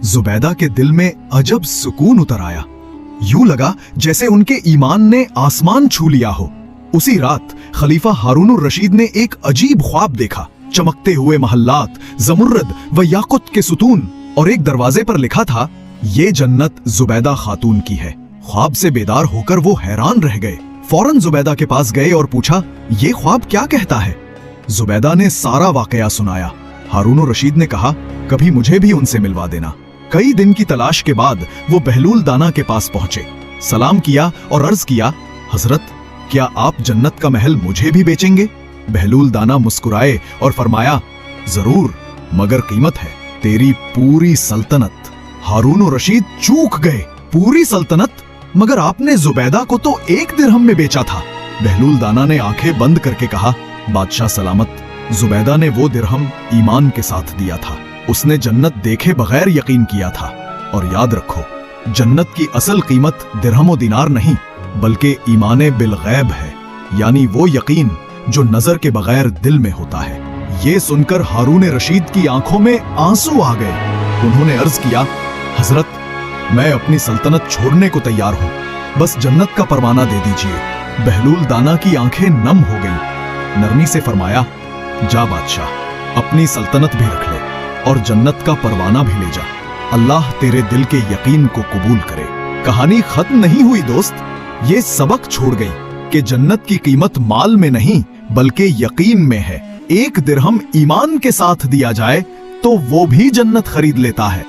जुबैदा के दिल में अजब सुकून उतर आया। यूं लगा जैसे उनके ईमान ने आसमान छू लिया हो। उसी रात खलीफा हारून रशीद ने एक अजीब ख्वाब देखा। चमकते हुए महल्लात, जमुर्रद व याकुत के सुतून और एक दरवाजे पर लिखा था, ये जन्नत जुबैदा खातून की है। ख्वाब से बेदार होकर वो हैरान रह गए। फौरन जुबैदा के पास गए और पूछा, ये ख्वाब क्या कहता है? जुबैदा ने सारा वाकया सुनाया। हारून रशीद ने कहा, कभी मुझे भी उनसे मिलवा देना। कई दिन की तलाश के बाद वो बहलूल दाना के पास पहुंचे, सलाम किया और अर्ज किया, हजरत, क्या आप जन्नत का महल मुझे भी बेचेंगे? बहलूल दाना मुस्कुराए और फरमाया, जरूर, मगर कीमत है तेरी पूरी सल्तनत। हारून रशीद चूक गए। पूरी सल्तनत? मगर आपने जुबैदा को तो 1 दिरहम में बेचा था। बहलूल दाना ने आंखें बंद करके कहा, बादशाह सलामत, जुबैदा ने वो दिरहम ईमान के साथ दिया था। उसने जन्नत देखे बगैर यकीन किया था। और याद रखो, जन्नत की असल कीमत दिरहम और दिनार नहीं, बल्कि ईमाने बिलगैब है, यानी वो यकीन जो नजर के बगैर दिल में होता है। ये सुनकर हारून रशीद की आंखों में आंसू आ गए। उन्होंने अर्ज किया, हजरत, मैं अपनी सल्तनत छोड़ने को तैयार हूँ, बस जन्नत का परवाना दे दीजिए। बहलूल दाना की आंखें नम हो गईं। नरमी से फरमाया, जा बादशाह, अपनी सल्तनत भी रख ले और जन्नत का परवाना भी ले जा। अल्लाह तेरे दिल के यकीन को कबूल करे। कहानी खत्म नहीं हुई दोस्त। ये सबक छोड़ गई कि जन्नत की कीमत माल में नहीं बल्कि यकीन में है। 1 दिरहम ईमान के साथ दिया जाए तो वो भी जन्नत खरीद लेता है।